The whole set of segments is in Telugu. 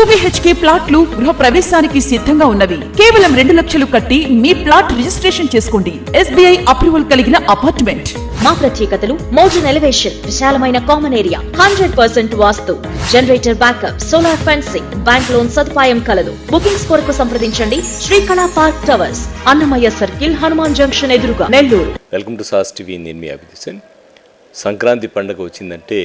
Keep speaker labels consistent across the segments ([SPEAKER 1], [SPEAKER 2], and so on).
[SPEAKER 1] BHK ప్లాట్లు గృహ ప్రవేశానికి సిద్ధంగా ఉన్నవి. కేవలం 2 లక్షలు కట్టి మీ ప్లాట్ రిజిస్ట్రేషన్ చేసుకోండి. SBI అప్రూవల్ కలిగిన అపార్ట్మెంట్.
[SPEAKER 2] మా ప్రత్యేకతలు మోడర్న్ ఎలివేషన్, విశాలమైన common area, 100% vastu, generator backup, solar fencing, bank loan సదుపాయం కలదు. బుకింగ్స్ కొరకు సంప్రదించండి. Srikala park towers, Annamayya circle, Hanuman junction ఎదురుగా, Nellore.
[SPEAKER 3] Welcome to SAS TV. నేను మీ అభిదిశన్. సంక్రాంతి పండుగ వచ్చిందంటే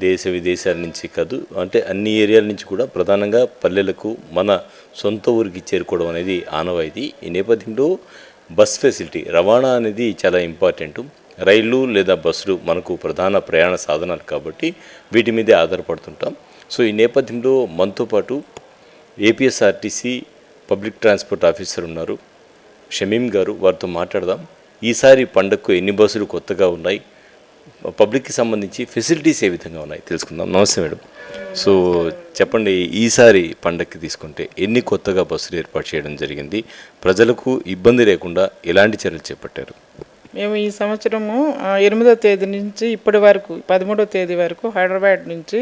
[SPEAKER 3] దేశ విదేశాల నుంచి కాదు, అంటే అన్ని ఏరియాల నుంచి కూడా ప్రధానంగా పల్లెలకు మన సొంత ఊరికి చేరుకోవడం అనేది ఆనవాయితీ. ఈ నేపథ్యంలో బస్ ఫెసిలిటీ, రవాణా అనేది చాలా ఇంపార్టెంట్. రైళ్ళు లేదా బస్సులు మనకు ప్రధాన ప్రయాణ సాధనాలు కాబట్టి వీటి మీదే ఆధారపడుతుంటాం. సో ఈ నేపథ్యంలో మనతో పాటు ఏపీఎస్ఆర్టీసీ పబ్లిక్ ట్రాన్స్పోర్ట్ ఆఫీసర్ ఉన్నారు, షమీం గారు. వారితో మాట్లాడదాం. ఈసారి పండగకు ఎన్ని బస్సులు కొత్తగా ఉన్నాయి, పబ్లిక్కి సంబంధించి ఫెసిలిటీస్ ఏ విధంగా ఉన్నాయి తెలుసుకుందాం. నమస్తే మేడం. సో చెప్పండి, ఈసారి పండగకి తీసుకుంటే ఎన్ని కొత్తగా బస్సులు ఏర్పాటు చేయడం జరిగింది, ప్రజలకు ఇబ్బంది లేకుండా ఎలాంటి చర్యలు చేపట్టారు?
[SPEAKER 4] మేము ఈ సంవత్సరము 8వ తేదీ నుంచి ఇప్పటి వరకు 13వ తేదీ వరకు హైదరాబాద్ నుంచి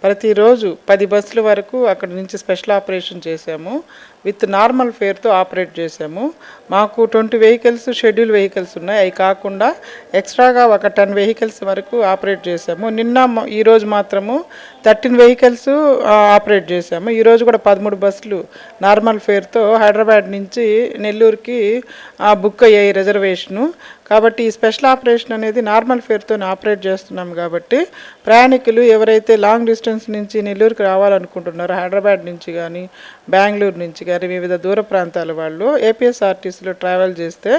[SPEAKER 4] ప్రతిరోజు 10 బస్సుల వరకు అక్కడ నుంచి స్పెషల్ ఆపరేషన్ చేశాము. విత్ నార్మల్ ఫేర్తో ఆపరేట్ చేశాము. మాకు 20 వెహికల్స్ షెడ్యూల్ వెహికల్స్ ఉన్నాయి. అవి కాకుండా ఎక్స్ట్రాగా ఒక 10 వెహికల్స్ వరకు ఆపరేట్ చేశాము. ఈరోజు మాత్రము 13 వెహికల్స్ ఆపరేట్ చేశాము. ఈరోజు కూడా 13 బస్సులు నార్మల్ ఫేర్తో హైదరాబాద్ నుంచి నెల్లూరుకి బుక్ అయ్యాయి రిజర్వేషను. కాబట్టి ఈ స్పెషల్ ఆపరేషన్ అనేది నార్మల్ ఫేర్తో ఆపరేట్ చేస్తున్నాం. కాబట్టి ప్రయాణికులు ఎవరైతే లాంగ్ డిస్టెన్స్ నుంచి నెల్లూరుకి రావాలనుకుంటున్నారో, హైదరాబాద్ నుంచి కానీ బెంగళూరు నుంచి కానీ వివిధ దూర ప్రాంతాల వాళ్ళు ఏపీఎస్ఆర్టీసీలో ట్రావెల్ చేస్తే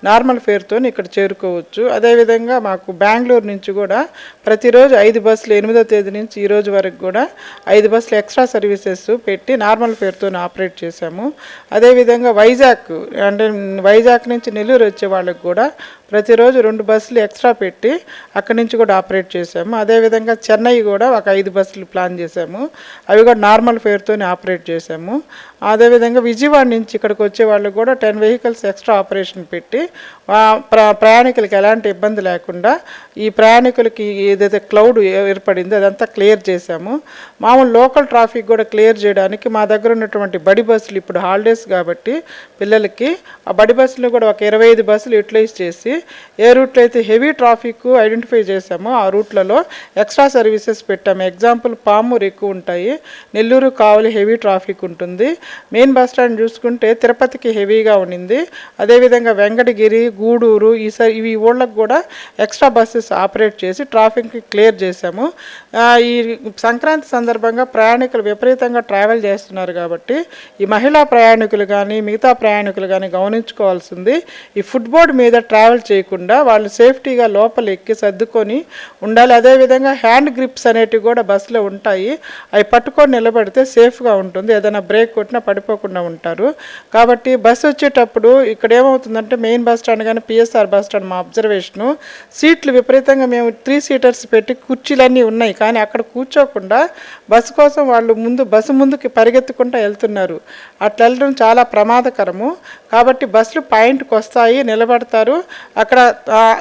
[SPEAKER 4] నార్మల్ ఫేర్తో ఇక్కడ చేరుకోవచ్చు. అదేవిధంగా మాకు బెంగళూరు నుంచి కూడా ప్రతిరోజు 5 బస్సులు 8వ తేదీ నుంచి ఈ రోజు వరకు కూడా 5 బస్సులు ఎక్స్ట్రా సర్వీసెస్ పెట్టి నార్మల్ ఫేర్తో ఆపరేట్ చేశాము. అదేవిధంగా వైజాగ్ నుంచి నెల్లూరు వచ్చే వాళ్ళకి కూడా ప్రతిరోజు 2 బస్సులు ఎక్స్ట్రా పెట్టి అక్కడి నుంచి కూడా ఆపరేట్ చేశాము. అదేవిధంగా చెన్నై కూడా ఒక 5 బస్సులు ప్లాన్ చేశాము. అవి కూడా నార్మల్ ఫేర్తోనే ఆపరేట్ చేశాము. అదేవిధంగా విజయవాడ నుంచి ఇక్కడికి వచ్చే వాళ్ళు కూడా 10 వెహికల్స్ ఎక్స్ట్రా ఆపరేషన్ పెట్టి ప్రయాణికులకి ఎలాంటి ఇబ్బంది లేకుండా ఈ ప్రయాణికులకి ఏదైతే క్లౌడ్ ఏర్పడిందో అదంతా క్లియర్ చేశాము. మామూలు లోకల్ ట్రాఫిక్ కూడా క్లియర్ చేయడానికి మా దగ్గర ఉన్నటువంటి బడి బస్సులు, ఇప్పుడు హాలిడేస్ కాబట్టి పిల్లలకి ఆ బడి బస్సులు కూడా ఒక 25 బస్సులు యూటిలైజ్ చేసి ఏ రూట్లో అయితే హెవీ ట్రాఫిక్ ఐడెంటిఫై చేశామో ఆ రూట్లలో ఎక్స్ట్రా సర్వీసెస్ పెట్టాము. ఎగ్జాంపుల్ పామూరు ఎక్కువ ఉంటాయి, నెల్లూరు కావలి హెవీ ట్రాఫిక్ ఉంటుంది. మెయిన్ బస్ స్టాండ్ చూసుకుంటే తిరుపతికి హెవీగా ఉండింది. అదేవిధంగా వెంకటగిరి, గూడూరు ఇవి ఊళ్ళకు కూడా ఎక్స్ట్రా బస్సెస్ ఆపరేట్ చేసి ట్రాఫిక్ని క్లియర్ చేశాము. ఈ సంక్రాంతి సందర్భంగా ప్రయాణికులు విపరీతంగా ట్రావెల్ చేస్తున్నారు కాబట్టి ఈ మహిళా ప్రయాణికులు కానీ మిగతా ప్రయాణికులు కానీ గమనించుకోవాల్సింది, ఈ ఫుట్బోర్డ్ మీద ట్రావెల్ చేయకుండా వాళ్ళు సేఫ్టీగా లోపల ఎక్కి సర్దుకొని ఉండాలి. అదేవిధంగా హ్యాండ్ గ్రిప్స్ అనేటివి కూడా బస్సులో ఉంటాయి. అవి పట్టుకొని నిలబడితే సేఫ్గా ఉంటుంది. ఏదైనా బ్రేక్ కొట్టినా పడిపోకుండా ఉంటారు. కాబట్టి బస్సు వచ్చేటప్పుడు ఇక్కడ ఏమవుతుందంటే మెయిన్ బస్ స్టాండ్ కానీ పిఎస్ఆర్ బస్ స్టాండ్ మా అబ్జర్వేషను, సీట్లు విపరీతంగా మేము 3 సీటర్స్ పెట్టి కుర్చీలన్నీ ఉన్నాయి, కానీ అక్కడ కూర్చోకుండా బస్సు కోసం వాళ్ళు బస్సు ముందుకి పరిగెత్తుకుంటూ వెళ్తున్నారు. అట్లా వెళ్ళడం చాలా ప్రమాదకరము. కాబట్టి బస్సులు పాయింట్కి వస్తాయి, నిలబడతారు. అక్కడ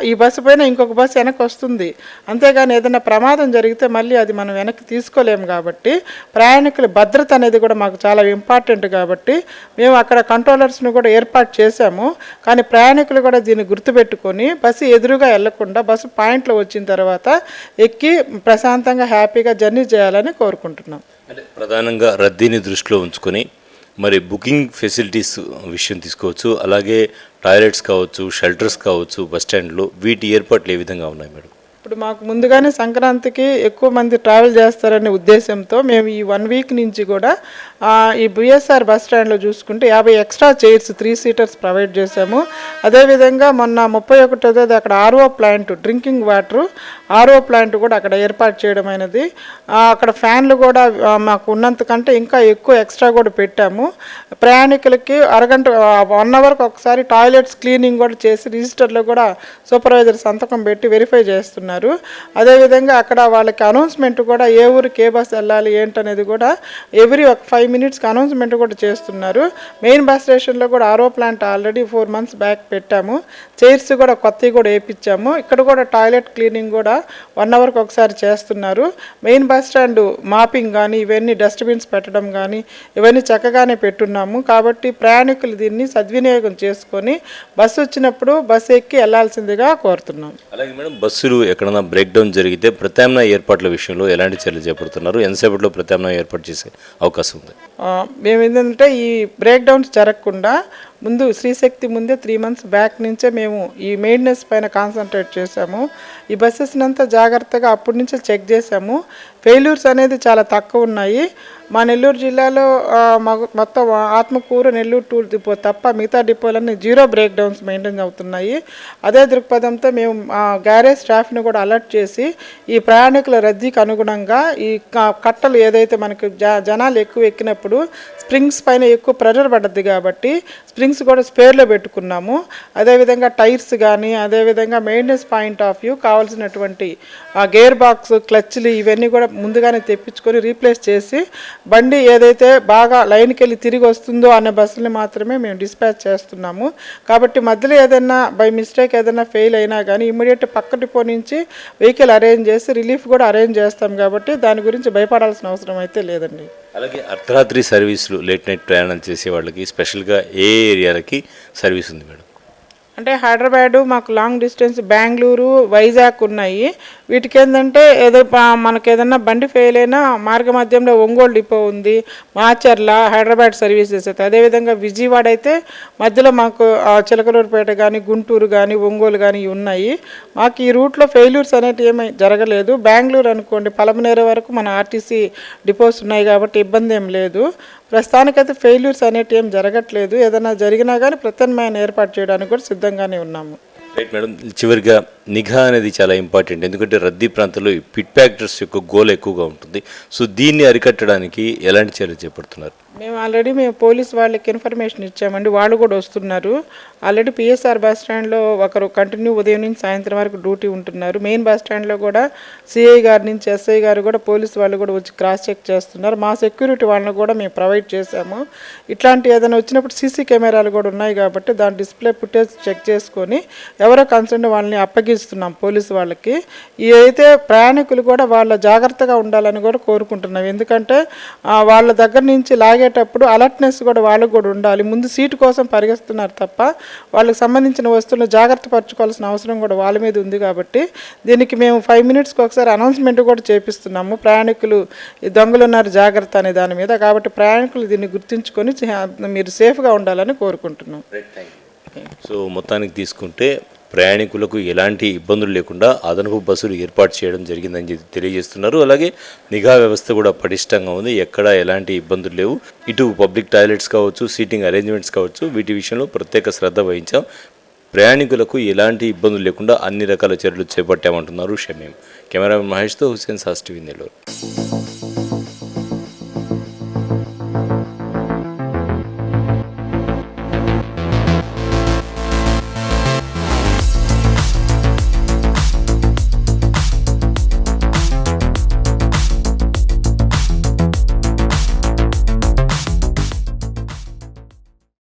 [SPEAKER 4] ఈ బస్సు పైన ఇంకొక బస్సు వెనక్కి వస్తుంది. అంతేగాని ఏదైనా ప్రమాదం జరిగితే మళ్ళీ అది మనం వెనక్కి తీసుకోలేము. కాబట్టి ప్రయాణికుల భద్రత అనేది కూడా మాకు చాలా ఇంపార్టెంట్. కాబట్టి మేము అక్కడ కంట్రోలర్స్ను కూడా ఏర్పాటు చేశాము. కానీ ప్రయాణికులు కూడా దీన్ని గుర్తుపెట్టుకొని బస్సు ఎదురుగా వెళ్లకుండా బస్సు పాయింట్లో వచ్చిన తర్వాత ఎక్కి ప్రశాంతంగా హ్యాపీగా జర్నీ చేయాలని కోరుకుంటున్నాం.
[SPEAKER 3] అంటే ప్రధానంగా రద్దీని దృష్టిలో ఉంచుకొని మరి బుకింగ్ ఫెసిలిటీస్ విషయం తీసుకోవచ్చు, అలాగే టాయిలెట్స్ కావచ్చు, షెల్టర్స్ కావచ్చు, బస్ స్టాండ్లో వీటి ఏర్పాట్లు ఏ విధంగా ఉన్నాయి మేడం?
[SPEAKER 4] ఇప్పుడు మాకు ముందుగానే సంక్రాంతికి ఎక్కువ మంది ట్రావెల్ చేస్తారనే ఉద్దేశంతో మేము ఈ 1 వీక్ నుంచి కూడా ఈ బిఎస్ఆర్ బస్ స్టాండ్లో చూసుకుంటే 50 ఎక్స్ట్రా చైర్స్ 3 సీటర్స్ ప్రొవైడ్ చేశాము. అదేవిధంగా మొన్న 31వ తేదీ అక్కడ RO plant, drinking water RO plant కూడా అక్కడ ఏర్పాటు చేయడం అయినది. అక్కడ ఫ్యాన్లు కూడా మాకు ఉన్నంతకంటే ఇంకా ఎక్కువ ఎక్స్ట్రా కూడా పెట్టాము. ప్రయాణికులకి అరగంట 1 అవర్కి ఒకసారి టాయిలెట్స్ క్లీనింగ్ కూడా చేసి రిజిస్టర్లో కూడా సూపర్వైజర్ సంతకం పెట్టి వెరిఫై చేస్తున్నారు. అదేవిధంగా అక్కడ వాళ్ళకి అనౌన్స్మెంట్ కూడా ఏ ఊరికి ఏ బస్ వెళ్ళాలి ఏంటనేది కూడా ఎవ్రీ 5 మినిట్స్కి అనౌన్స్మెంట్ కూడా చేస్తున్నారు. మెయిన్ బస్ స్టేషన్లో కూడా RO plant already 4 months back పెట్టాము. చైర్స్ కూడా కొత్తవి కూడా వేయించాము. ఇక్కడ కూడా టాయిలెట్ క్లీనింగ్ కూడా 1 అవర్కి ఒకసారి చేస్తున్నారు. మెయిన్ బస్ స్టాండ్ మాపింగ్ కానీ ఇవన్నీ డస్ట్బిన్స్ పెట్టడం కానీ ఇవన్నీ చక్కగానే పెట్టున్నాము. కాబట్టి ప్రయాణికులు దీన్ని సద్వినియోగం చేసుకొని బస్సు వచ్చినప్పుడు బస్సు ఎక్కి వెళ్లాల్సిందిగా కోరుతున్నాం.
[SPEAKER 3] అలాగే మేడం, బస్సులు ఎక్కడైనా బ్రేక్ డౌన్ జరిగితే ప్రత్యామ్నాయ ఏర్పాట్ల విషయంలో ఎలాంటి చర్యలు చేపడుతున్నారు? ఎంతసేపట్లో ప్రత్యామ్నాయ ఏర్పాటు చేసే అవకాశం ఉంది?
[SPEAKER 4] మేము ఏంటంటే ఈ బ్రేక్ డౌన్స్ జరగకుండా ముందు శ్రీశక్తి ముందే 3 months బ్యాక్ నుంచే మేము ఈ మెయింటెనెన్స్ పైన కాన్సన్ట్రేట్ చేసాము. ఈ బస్సెస్ని అంతా జాగ్రత్తగా అప్పటి నుంచే చెక్ చేసాము. ఫెయిల్యూర్స్ అనేది చాలా తక్కువ ఉన్నాయి. మా నెల్లూరు జిల్లాలో మొత్తం ఆత్మకూరు, నెల్లూరు టూర్ డిపో తప్ప మిగతా డిపోలన్నీ 0 బ్రేక్ డౌన్స్ మెయింటైన్ అవుతున్నాయి. అదే దృక్పథంతో మేము గ్యారేజ్ స్టాఫ్ని కూడా అలర్ట్ చేసి ఈ ప్రయాణికుల రద్దీకి అనుగుణంగా ఈ కట్టలు ఏదైతే మనకు జనాలు ఎక్కువ ఎక్కినప్పుడు స్ప్రింగ్స్ పైన ఎక్కువ ప్రెషర్ పడుద్ది కాబట్టి స్ప్రింగ్స్ కూడా స్పేర్లో పెట్టుకున్నాము. అదేవిధంగా టైర్స్ కానీ అదేవిధంగా మెయింటెనెన్స్ పాయింట్ ఆఫ్ వ్యూ కావాల్సినటువంటి గేర్ బాక్స్, క్లచ్లు ఇవన్నీ కూడా ముందుగానే తెప్పించుకొని రీప్లేస్ చేసి బండి ఏదైతే బాగా లైన్కి వెళ్ళి తిరిగి వస్తుందో అనే బస్సుని మాత్రమే మేము డిస్పాచ్ చేస్తున్నాము. కాబట్టి మధ్యలో ఏదైనా బై మిస్టేక్ ఏదైనా ఫెయిల్ అయినా కానీ ఇమ్మీడియట్ పక్క డిపో నుంచి వెహికల్ అరేంజ్ చేసి రిలీఫ్ కూడా అరేంజ్ చేస్తాం. కాబట్టి దాని గురించి భయపడాల్సిన అవసరం అయితే లేదండి.
[SPEAKER 3] అలాగే అర్ధరాత్రి సర్వీసులు, లేట్ నైట్ ప్రయాణం చేసే వాళ్ళకి స్పెషల్గా ఏ ఏరియాలకి సర్వీస్ ఉంది మేడం?
[SPEAKER 4] అంటే హైదరాబాదు, మాకు లాంగ్ డిస్టెన్స్ బెంగళూరు, వైజాగ్ ఉన్నాయి. వీటికి ఏంటంటే ఏదో మనకు ఏదన్నా బండి ఫెయిల్ అయినా మార్గ మధ్యంలో ఒంగోలు డిపో ఉంది, మాచర్ల, హైదరాబాద్ సర్వీసెస్ అయితే. అదేవిధంగా విజయవాడ అయితే మధ్యలో మాకు చిలకలూరుపేట కానీ, గుంటూరు కానీ, ఒంగోలు కానీ ఉన్నాయి. మాకు ఈ రూట్లో ఫెయిల్యూర్స్ అనేవి ఏమీ జరగలేదు. బెంగళూరు అనుకోండి, పలమనేరు వరకు మన ఆర్టీసీ డిపోస్ ఉన్నాయి కాబట్టి ఇబ్బంది ఏం లేదు. ప్రస్తుతానికైతే ఫెయిల్యూర్స్ అనేవి ఏం జరగట్లేదు. ఏదైనా జరిగినా కానీ ప్రత్యామ్నాయాన్ని ఏర్పాటు చేయడానికి కూడా సిద్ధంగానే ఉన్నాము.
[SPEAKER 3] రైట్ మేడం, చివరిగా నిఘా అనేది చాలా ఇంపార్టెంట్. ఎందుకంటే రద్దీ ప్రాంతాల్లో పిట్ ప్యాక్టర్స్ యొక్క గోల్ ఎక్కువగా ఉంటుంది. సో దీన్ని అరికట్టడానికి ఎలాంటి చర్యలు చేపడుతున్నారు?
[SPEAKER 4] మేము పోలీస్ వాళ్ళకి ఇన్ఫర్మేషన్ ఇచ్చామండి. వాళ్ళు కూడా వస్తున్నారు. ఆల్రెడీ పిఎస్ఆర్ బస్ స్టాండ్లో ఒకరు కంటిన్యూ ఉదయం నుంచి సాయంత్రం వరకు డ్యూటీ ఉంటున్నారు. మెయిన్ బస్ స్టాండ్లో కూడా సిఐ గారి నుంచి ఎస్ఐ గారు కూడా పోలీసు వాళ్ళు కూడా వచ్చి క్రాస్ చెక్ చేస్తున్నారు. మా సెక్యూరిటీ వాళ్ళని కూడా మేము ప్రొవైడ్ చేశాము. ఇట్లాంటి ఏదైనా వచ్చినప్పుడు సీసీ కెమెరాలు కూడా ఉన్నాయి కాబట్టి దాని డిస్ప్లే ఫుటేజ్ చెక్ చేసుకొని ఎవరో కన్సర్న్ వాళ్ళని అప్పగిస్తున్నాం పోలీసు వాళ్ళకి. అయితే ప్రయాణికులు కూడా వాళ్ళ జాగ్రత్తగా ఉండాలని కూడా కోరుకుంటున్నాం. ఎందుకంటే వాళ్ళ దగ్గర నుంచి లాగేటప్పుడు అలర్ట్నెస్ కూడా వాళ్ళకు కూడా ఉండాలి. ముందు సీటు కోసం పరిగెస్తున్నారు తప్ప వాళ్ళకి సంబంధించిన వస్తువులను జాగ్రత్త పరచుకోవాల్సిన అవసరం కూడా వాళ్ళ మీద ఉంది. కాబట్టి దీనికి మేము 5 minutesకి ఒకసారి అనౌన్స్మెంట్ కూడా చేపిస్తున్నాము. ప్రయాణికులు ఈ దొంగలు ఉన్నారు జాగ్రత్త అనే దాని మీద. కాబట్టి ప్రయాణికులు దీన్ని గుర్తుంచుకొని మీరు సేఫ్గా ఉండాలని కోరుకుంటున్నాం.
[SPEAKER 3] సో మొత్తానికి తీసుకుంటే ప్రయాణికులకు ఎలాంటి ఇబ్బందులు లేకుండా అదనపు బస్సులు ఏర్పాటు చేయడం జరిగిందని తెలియజేస్తున్నారు. అలాగే నిఘా వ్యవస్థ కూడా పటిష్టంగా ఉంది. ఎక్కడ ఎలాంటి ఇబ్బందులు లేవు. ఇటు పబ్లిక్ టాయిలెట్స్ కావచ్చు, సీటింగ్ అరేంజ్మెంట్స్ కావచ్చు, వీటి విషయంలో ప్రత్యేక శ్రద్ధ వహించాం. ప్రయాణికులకు ఎలాంటి ఇబ్బందులు లేకుండా అన్ని రకాల చర్యలు చేపట్టామంటున్నారు షమీం. కెమెరామెన్ మహేష్తో హుసేన్ సాస్ టీవీ నెల్లూరు.